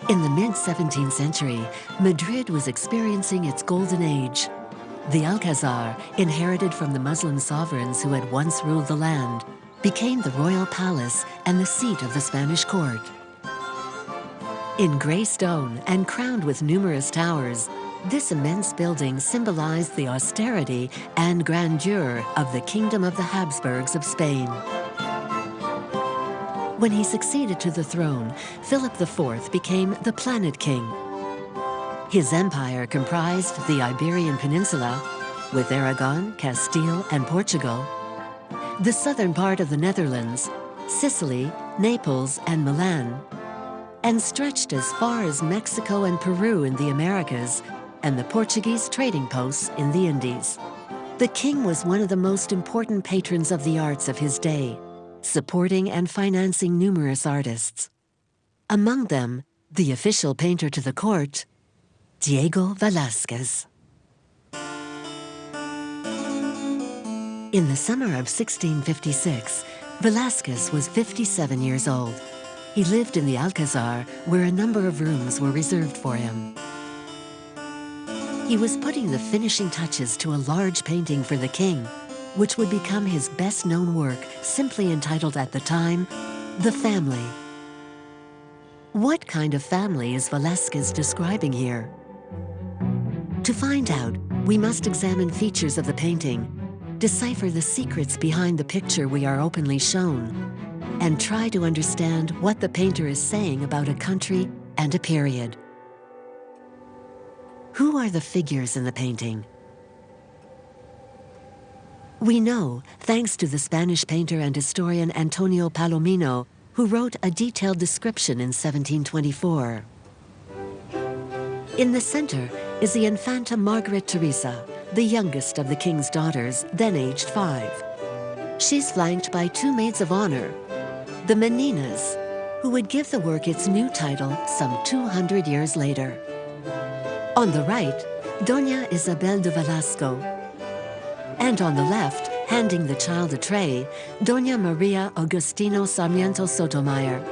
In the mid-17th century, Madrid was experiencing its golden age. The Alcazar, inherited from the Muslim sovereigns who had once ruled the land, became the royal palace and the seat of the Spanish court. In gray stone and crowned with numerous towers, this immense building symbolized the austerity and grandeur of the Kingdom of the Habsburgs of Spain. When he succeeded to the throne, Philip IV became the Planet King. His empire comprised the Iberian Peninsula, with Aragon, Castile, and Portugal, the southern part of the Netherlands, Sicily, Naples, and Milan, and stretched as far as Mexico and Peru in the Americas, and the Portuguese trading posts in the Indies. The king was one of the most important patrons of the arts of his day, supporting and financing numerous artists. Among them, the official painter to the court, Diego Velazquez. In the summer of 1656, Velazquez was 57 years old. He lived in the Alcazar, where a number of rooms were reserved for him. He was putting the finishing touches to a large painting for the king, which would become his best-known work, simply entitled at the time, The Family. What kind of family is Velazquez describing here? To find out, we must examine features of the painting, decipher the secrets behind the picture we are openly shown, and try to understand what the painter is saying about a country and a period. Who are the figures in the painting? We know, thanks to the Spanish painter and historian Antonio Palomino, who wrote a detailed description in 1724. In the center is the Infanta Margaret Teresa, the youngest of the king's daughters, then aged 5. She's flanked by 2 maids of honor, the meninas, who would give the work its new title some 200 years later. On the right, Doña Isabel de Velasco, and on the left, handing the child a tray, Doña Maria Agustino Sarmiento Sotomayor.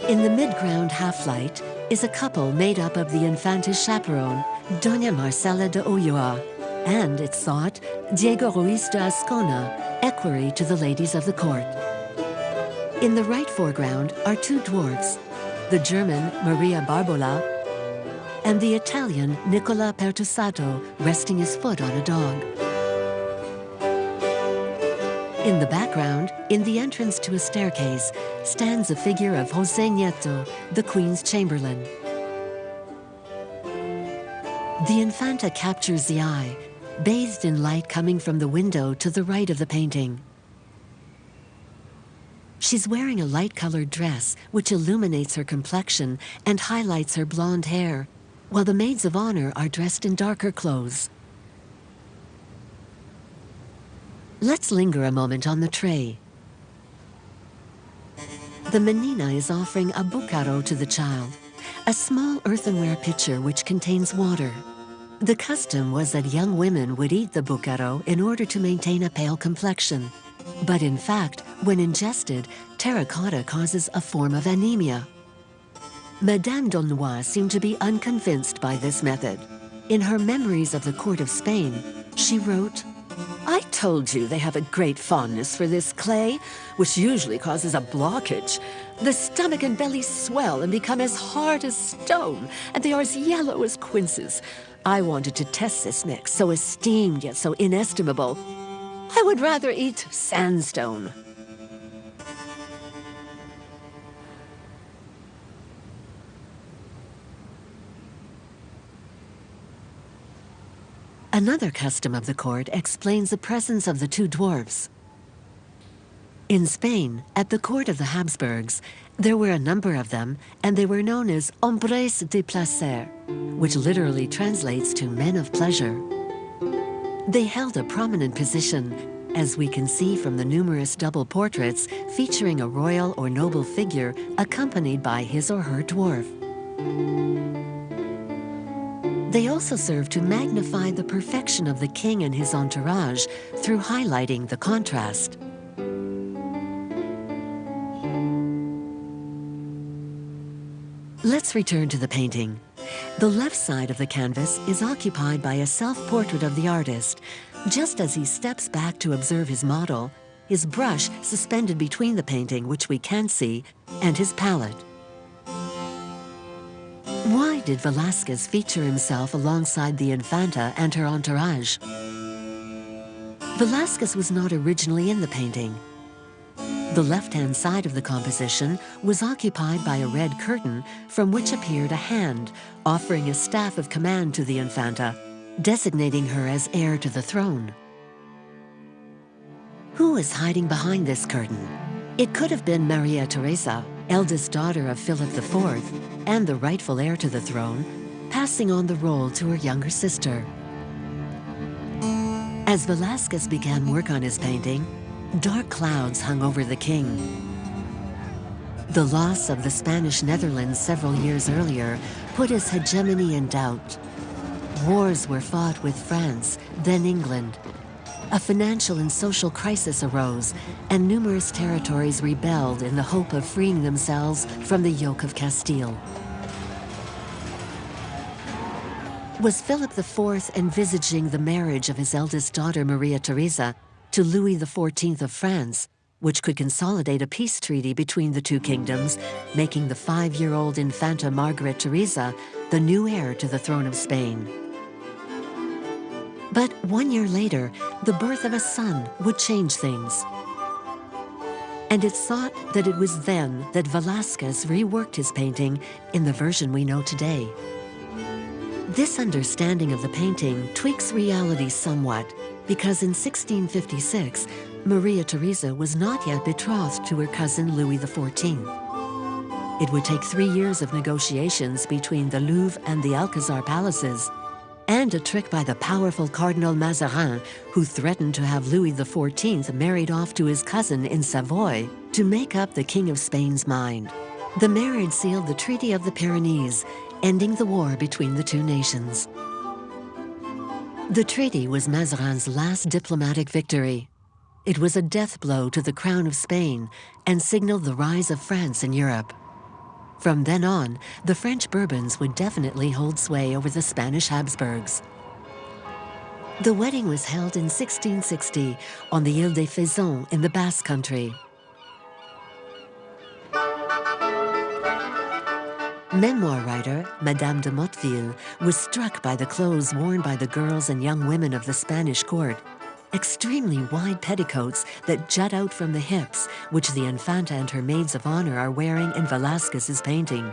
In the mid-ground half-light is a couple made up of the Infanta's chaperone, Doña Marcela de Ulloa, and, it's thought, Diego Ruiz de Ascona, equerry to the ladies of the court. In the right foreground are 2 dwarfs, the German Maria Barbola and the Italian Nicola Pertusato resting his foot on a dog. In the background, in the entrance to a staircase, stands a figure of José Nieto, the Queen's Chamberlain. The Infanta captures the eye, bathed in light coming from the window to the right of the painting. She's wearing a light-colored dress, which illuminates her complexion and highlights her blonde hair, while the maids of honor are dressed in darker clothes. Let's linger a moment on the tray. The menina is offering a bucaro to the child, a small earthenware pitcher which contains water. The custom was that young women would eat the bucaro in order to maintain a pale complexion. But in fact, when ingested, terracotta causes a form of anemia. Madame d'Aulnoy seemed to be unconvinced by this method. In her Memories of the Court of Spain, she wrote, "I told you they have a great fondness for this clay, which usually causes a blockage. The stomach and belly swell and become as hard as stone, and they are as yellow as quinces. I wanted to test this mix, so esteemed yet so inestimable. I would rather eat sandstone." Another custom of the court explains the presence of the 2 dwarfs. In Spain, at the court of the Habsburgs, there were a number of them, and they were known as hombres de placer, which literally translates to men of pleasure. They held a prominent position, as we can see from the numerous double portraits featuring a royal or noble figure accompanied by his or her dwarf. They also serve to magnify the perfection of the king and his entourage through highlighting the contrast. Let's return to the painting. The left side of the canvas is occupied by a self-portrait of the artist. Just as he steps back to observe his model, his brush suspended between the painting, which we can see, and his palette. Why did Velazquez feature himself alongside the Infanta and her entourage? Velazquez was not originally in the painting. The left-hand side of the composition was occupied by a red curtain from which appeared a hand offering a staff of command to the Infanta, designating her as heir to the throne. Who is hiding behind this curtain? It could have been Maria Theresa, eldest daughter of Philip IV and the rightful heir to the throne, passing on the role to her younger sister. As Velazquez began work on his painting, dark clouds hung over the king. The loss of the Spanish Netherlands several years earlier put his hegemony in doubt. Wars were fought with France, then England. A financial and social crisis arose, and numerous territories rebelled in the hope of freeing themselves from the yoke of Castile. Was Philip IV envisaging the marriage of his eldest daughter, Maria Theresa, to Louis XIV of France, which could consolidate a peace treaty between the two kingdoms, making the 5-year-old Infanta Margaret Theresa the new heir to the throne of Spain? But 1 year later, the birth of a son would change things. And it's thought that it was then that Velazquez reworked his painting in the version we know today. This understanding of the painting tweaks reality somewhat, because in 1656, Maria Theresa was not yet betrothed to her cousin Louis XIV. It would take 3 years of negotiations between the Louvre and the Alcazar palaces, and a trick by the powerful Cardinal Mazarin, who threatened to have Louis XIV married off to his cousin in Savoy to make up the King of Spain's mind. The marriage sealed the Treaty of the Pyrenees, ending the war between the two nations. The treaty was Mazarin's last diplomatic victory. It was a death blow to the crown of Spain and signaled the rise of France in Europe. From then on, the French Bourbons would definitely hold sway over the Spanish Habsburgs. The wedding was held in 1660 on the Ile des Faisans in the Basque Country. Memoir writer Madame de Motteville was struck by the clothes worn by the girls and young women of the Spanish court, extremely wide petticoats that jut out from the hips, which the Infanta and her maids of honor are wearing in Velázquez's painting.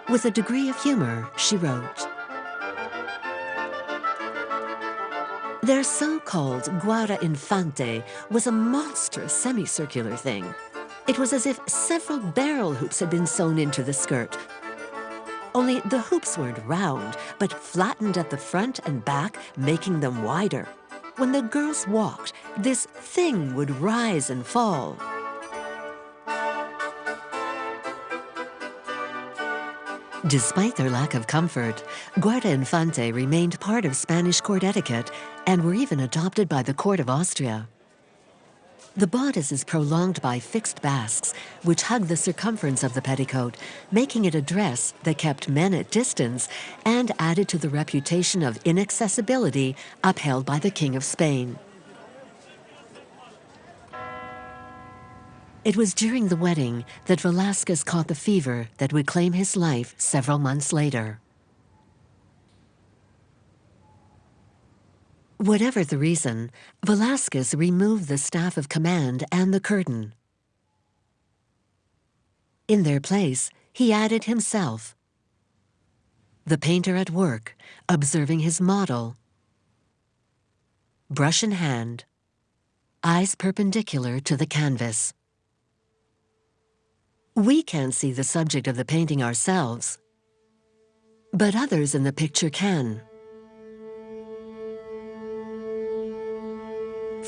With a degree of humor, she wrote, "Their so-called guarda infante was a monstrous semicircular thing. It was as if several barrel hoops had been sewn into the skirt. Only the hoops weren't round, but flattened at the front and back, making them wider. When the girls walked, this thing would rise and fall." Despite their lack of comfort, guarda infante remained part of Spanish court etiquette and were even adopted by the court of Austria. The bodice is prolonged by fixed basques, which hug the circumference of the petticoat, making it a dress that kept men at distance and added to the reputation of inaccessibility upheld by the King of Spain. It was during the wedding that Velázquez caught the fever that would claim his life several months later. Whatever the reason, Velázquez removed the staff of command and the curtain. In their place, he added himself, the painter at work, observing his model, brush in hand, eyes perpendicular to the canvas. We can't see the subject of the painting ourselves, but others in the picture can.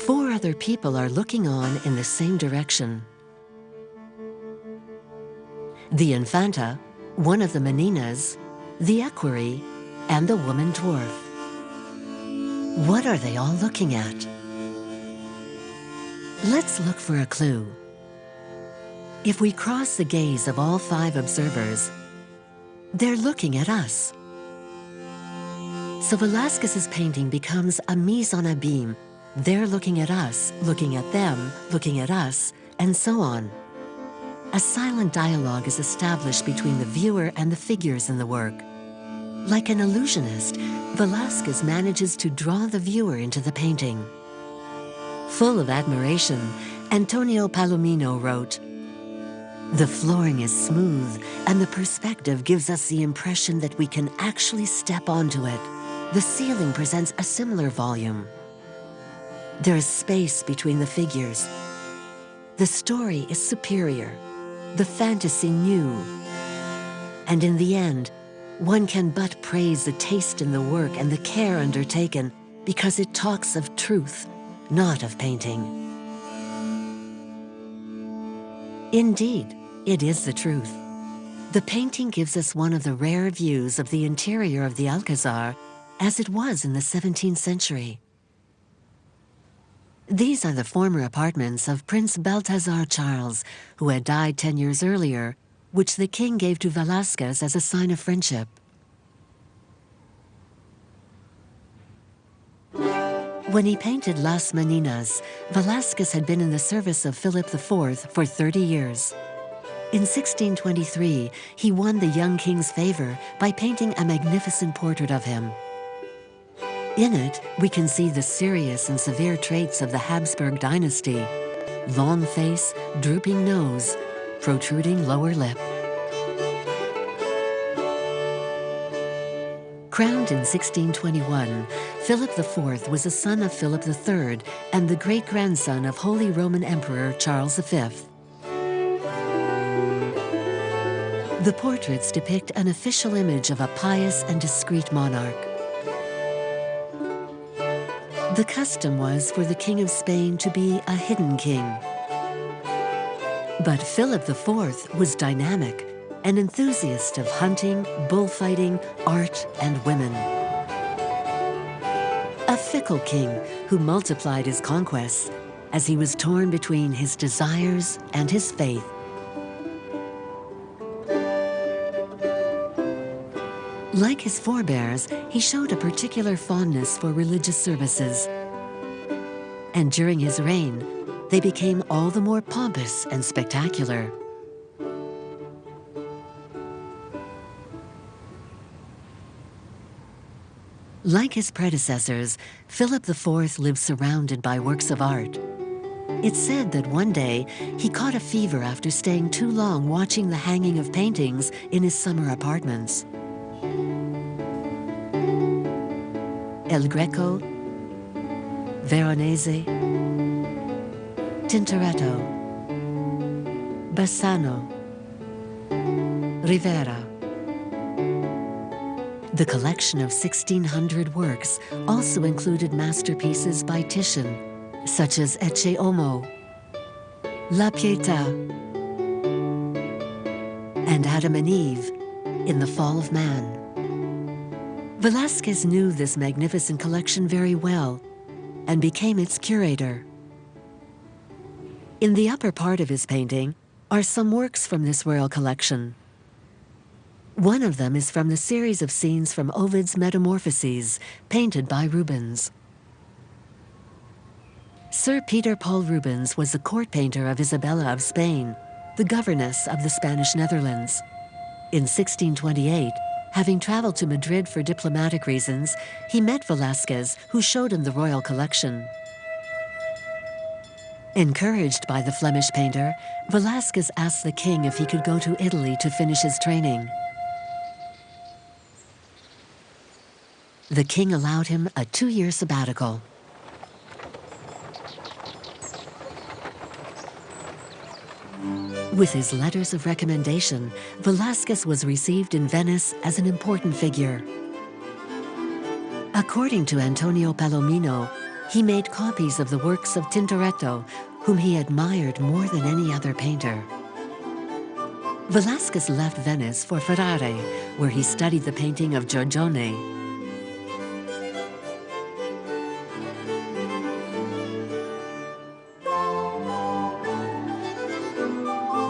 4 other people are looking on in the same direction. The Infanta, one of the meninas, the equerry, and the woman dwarf. What are they all looking at? Let's look for a clue. If we cross the gaze of all 5 observers, they're looking at us. So Velázquez's painting becomes a mise en abîme. They're looking at us, looking at them, looking at us, and so on. A silent dialogue is established between the viewer and the figures in the work. Like an illusionist, Velázquez manages to draw the viewer into the painting. Full of admiration, Antonio Palomino wrote, "The flooring is smooth, and the perspective gives us the impression that we can actually step onto it. The ceiling presents a similar volume. There is space between the figures. The story is superior, the fantasy new. And in the end, one can but praise the taste in the work and the care undertaken, because it talks of truth, not of painting." Indeed, it is the truth. The painting gives us one of the rare views of the interior of the Alcazar as it was in the 17th century. These are the former apartments of Prince Balthazar Charles, who had died 10 years earlier, which the king gave to Velázquez as a sign of friendship. When he painted Las Meninas, Velázquez had been in the service of Philip IV for 30 years. In 1623, he won the young king's favor by painting a magnificent portrait of him. In it, we can see the serious and severe traits of the Habsburg dynasty: long face, drooping nose, protruding lower lip. Crowned in 1621, Philip IV was a son of Philip III and the great-grandson of Holy Roman Emperor Charles V. The portraits depict an official image of a pious and discreet monarch. The custom was for the King of Spain to be a hidden king. But Philip IV was dynamic, an enthusiast of hunting, bullfighting, art, and women. A fickle king who multiplied his conquests as he was torn between his desires and his faith. Like his forebears, he showed a particular fondness for religious services. And during his reign, they became all the more pompous and spectacular. Like his predecessors, Philip IV lived surrounded by works of art. It's said that one day he caught a fever after staying too long watching the hanging of paintings in his summer apartments. El Greco, Veronese, Tintoretto, Bassano, Rivera. The collection of 1,600 works also included masterpieces by Titian, such as Ecce Homo, La Pietà, and Adam and Eve in The Fall of Man. Velázquez knew this magnificent collection very well and became its curator. In the upper part of his painting are some works from this royal collection. One of them is from the series of scenes from Ovid's Metamorphoses, painted by Rubens. Sir Peter Paul Rubens was the court painter of Isabella of Spain, the governess of the Spanish Netherlands. In 1628, having traveled to Madrid for diplomatic reasons, he met Velázquez, who showed him the royal collection. Encouraged by the Flemish painter, Velázquez asked the king if he could go to Italy to finish his training. The king allowed him a 2-year sabbatical. With his letters of recommendation, Velázquez was received in Venice as an important figure. According to Antonio Palomino, he made copies of the works of Tintoretto, whom he admired more than any other painter. Velázquez left Venice for Ferrara, where he studied the painting of Giorgione.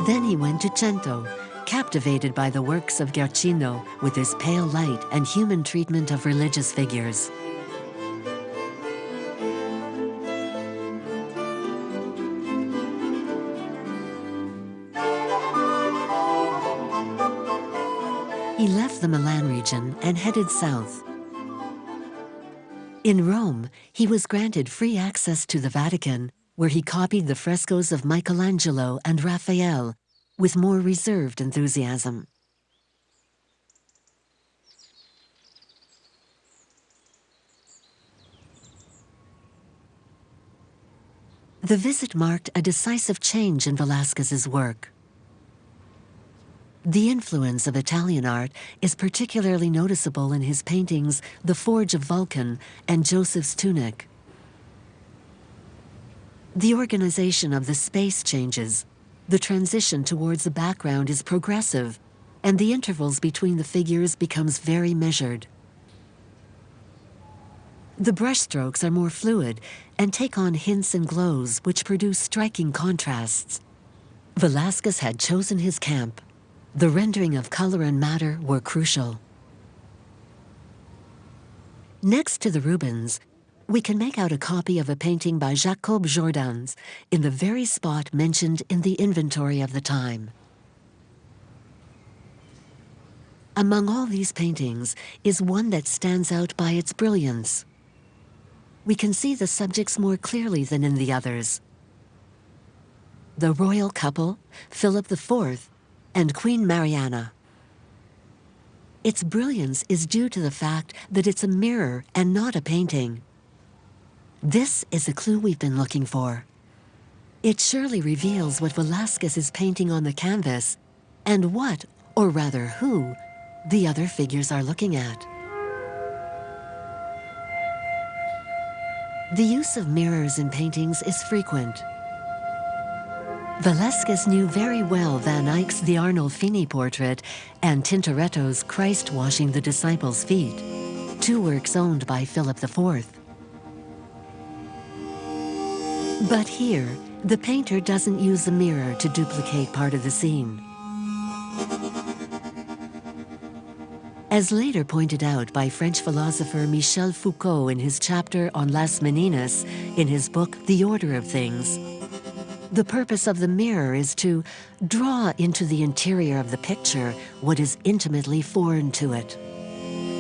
Then went to Cento, captivated by the works of Guercino with his pale light and human treatment of religious figures. He left the Milan region and headed south. In Rome, he was granted free access to the Vatican, where he copied the frescoes of Michelangelo and Raphael with more reserved enthusiasm. The visit marked a decisive change in Velazquez's work. The influence of Italian art is particularly noticeable in his paintings The Forge of Vulcan and Joseph's Tunic. The organization of the space changes, the transition towards the background is progressive, and the intervals between the figures becomes very measured. The brushstrokes are more fluid and take on hints and glows which produce striking contrasts. Velazquez had chosen his camp. The rendering of color and matter were crucial. Next to the Rubens, we can make out a copy of a painting by Jacob Jordaens in the very spot mentioned in the inventory of the time. Among all these paintings is one that stands out by its brilliance. We can see the subjects more clearly than in the others. The royal couple, Philip IV, and Queen Mariana. Its brilliance is due to the fact that it's a mirror and not a painting. This is a clue we've been looking for. It surely reveals what Velazquez is painting on the canvas and what, or rather who, the other figures are looking at. The use of mirrors in paintings is frequent. Velázquez knew very well Van Eyck's The Arnolfini portrait and Tintoretto's Christ washing the disciples' feet, two works owned by Philip IV. But here, the painter doesn't use a mirror to duplicate part of the scene. As later pointed out by French philosopher Michel Foucault in his chapter on Las Meninas in his book The Order of Things, the purpose of the mirror is to draw into the interior of the picture what is intimately foreign to it.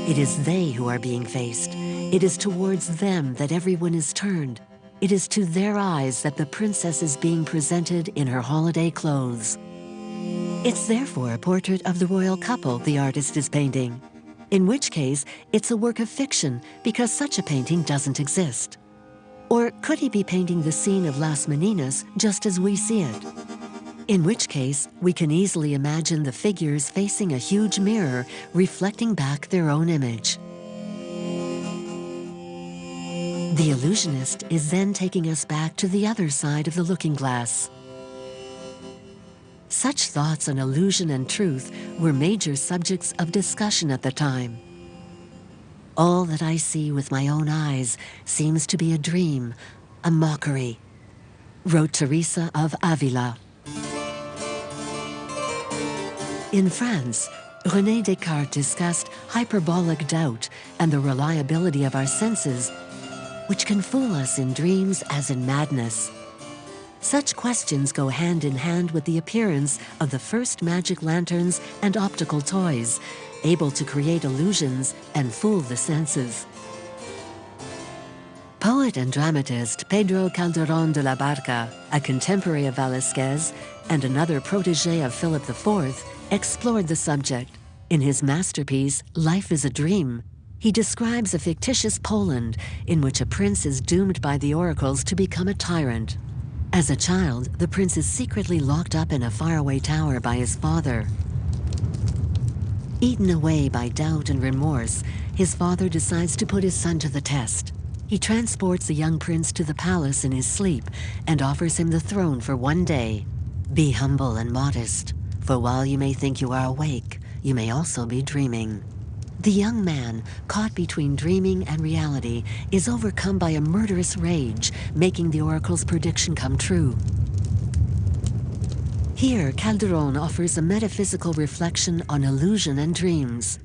It is they who are being faced. It is towards them that everyone is turned. It is to their eyes that the princess is being presented in her holiday clothes. It's therefore a portrait of the royal couple the artist is painting, in which case it's a work of fiction because such a painting doesn't exist. Or could he be painting the scene of Las Meninas just as we see it? In which case, we can easily imagine the figures facing a huge mirror reflecting back their own image. The illusionist is then taking us back to the other side of the looking glass. Such thoughts on illusion and truth were major subjects of discussion at the time. All that I see with my own eyes seems to be a dream, a mockery, wrote Teresa of Avila. In France, René Descartes discussed hyperbolic doubt and the reliability of our senses, which can fool us in dreams as in madness. Such questions go hand in hand with the appearance of the first magic lanterns and optical toys, able to create illusions and fool the senses. Poet and dramatist Pedro Calderón de la Barca, a contemporary of Velázquez and another protégé of Philip IV, explored the subject. In his masterpiece, Life is a Dream, he describes a fictitious Poland in which a prince is doomed by the oracles to become a tyrant. As a child, the prince is secretly locked up in a faraway tower by his father. Eaten away by doubt and remorse, his father decides to put his son to the test. He transports the young prince to the palace in his sleep and offers him the throne for one day. Be humble and modest, for while you may think you are awake, you may also be dreaming. The young man, caught between dreaming and reality, is overcome by a murderous rage, making the oracle's prediction come true. Here, Calderon offers a metaphysical reflection on illusion and dreams.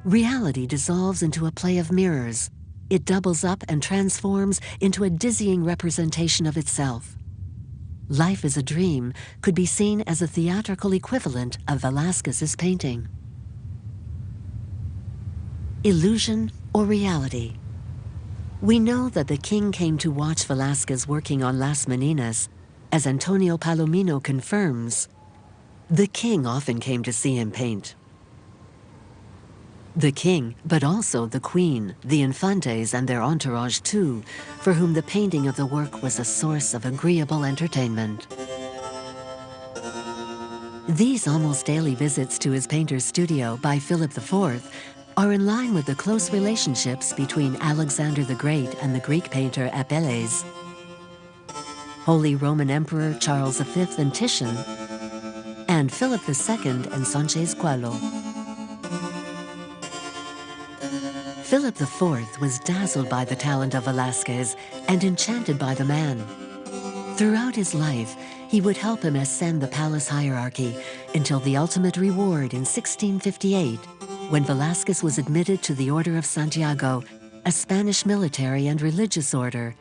Reality dissolves into a play of mirrors. It doubles up and transforms into a dizzying representation of itself. Life as a Dream could be seen as a theatrical equivalent of Velazquez's painting. Illusion or reality? We know that the king came to watch Velázquez working on Las Meninas, as Antonio Palomino confirms. The king often came to see him paint. The king, but also the queen, the infantes and their entourage too, for whom the painting of the work was a source of agreeable entertainment. These almost daily visits to his painter's studio by Philip IV are in line with the close relationships between Alexander the Great and the Greek painter Apelles, Holy Roman Emperor Charles V and Titian, and Philip II and Sanchez Coelho. Philip IV was dazzled by the talent of Velázquez and enchanted by the man. Throughout his life, he would help him ascend the palace hierarchy until the ultimate reward in 1658, when Velázquez was admitted to the Order of Santiago, a Spanish military and religious order,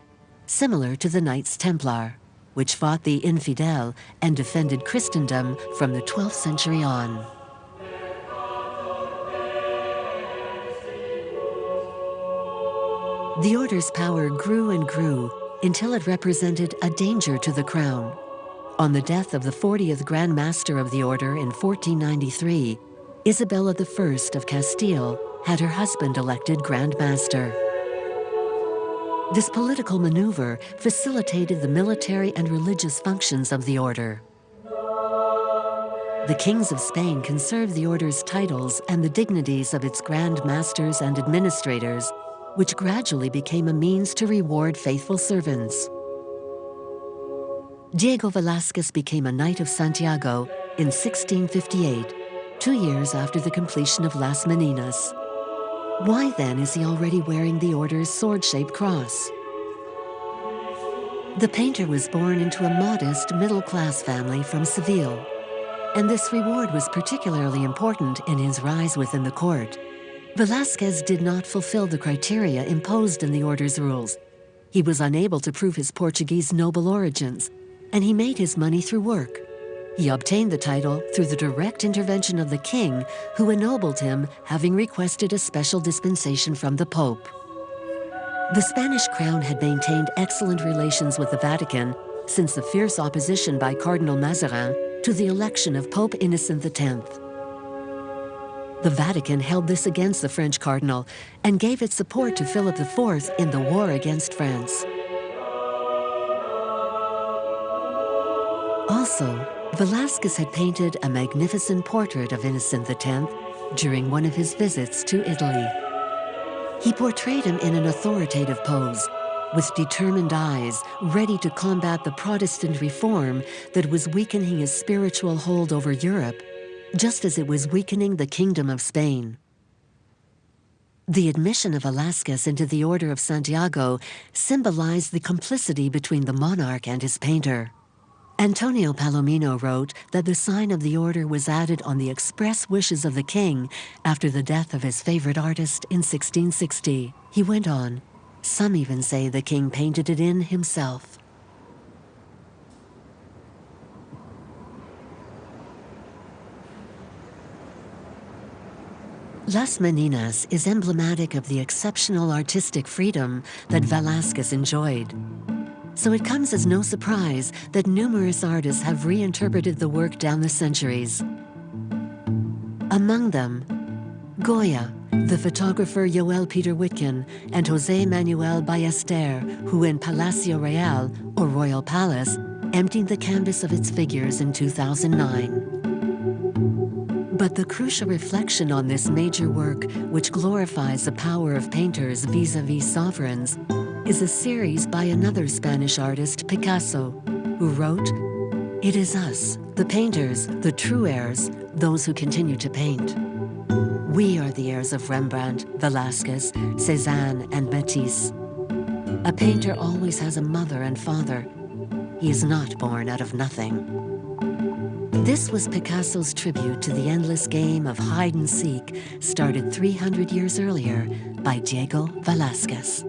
similar to the Knights Templar, which fought the infidel and defended Christendom from the 12th century on. The order's power grew and grew until it represented a danger to the crown. On the death of the 40th Grand Master of the order in 1493, Isabella I of Castile had her husband elected Grand Master. This political maneuver facilitated the military and religious functions of the order. The kings of Spain conserved the order's titles and the dignities of its Grand Masters and administrators, which gradually became a means to reward faithful servants. Diego Velázquez became a Knight of Santiago in 1658, 2 years after the completion of Las Meninas. Why then is he already wearing the order's sword-shaped cross? The painter was born into a modest middle-class family from Seville, and this reward was particularly important in his rise within the court. Velázquez did not fulfill the criteria imposed in the order's rules. He was unable to prove his Portuguese noble origins, and he made his money through work. He obtained the title through the direct intervention of the king, who ennobled him, having requested a special dispensation from the Pope. The Spanish crown had maintained excellent relations with the Vatican since the fierce opposition by Cardinal Mazarin to the election of Pope Innocent X. The Vatican held this against the French cardinal and gave its support to Philip IV in the war against France. Also, Velázquez had painted a magnificent portrait of Innocent X during one of his visits to Italy. He portrayed him in an authoritative pose, with determined eyes, ready to combat the Protestant reform that was weakening his spiritual hold over Europe, just as it was weakening the Kingdom of Spain. The admission of Velázquez into the Order of Santiago symbolized the complicity between the monarch and his painter. Antonio Palomino wrote that the sign of the order was added on the express wishes of the king after the death of his favorite artist in 1660. He went on, "Some even say the king painted it in himself." Las Meninas is emblematic of the exceptional artistic freedom that Velázquez enjoyed. So it comes as no surprise that numerous artists have reinterpreted the work down the centuries. Among them, Goya, the photographer Joel Peter Witkin, and José Manuel Ballester, who in Palacio Real, or Royal Palace, emptied the canvas of its figures in 2009. But the crucial reflection on this major work, which glorifies the power of painters vis-a-vis sovereigns, is a series by another Spanish artist, Picasso, who wrote, "It is us, the painters, the true heirs, those who continue to paint. We are the heirs of Rembrandt, Velázquez, Cézanne, and Matisse. A painter always has a mother and father. He is not born out of nothing." This was Picasso's tribute to the endless game of hide and seek, started 300 years earlier by Diego Velazquez.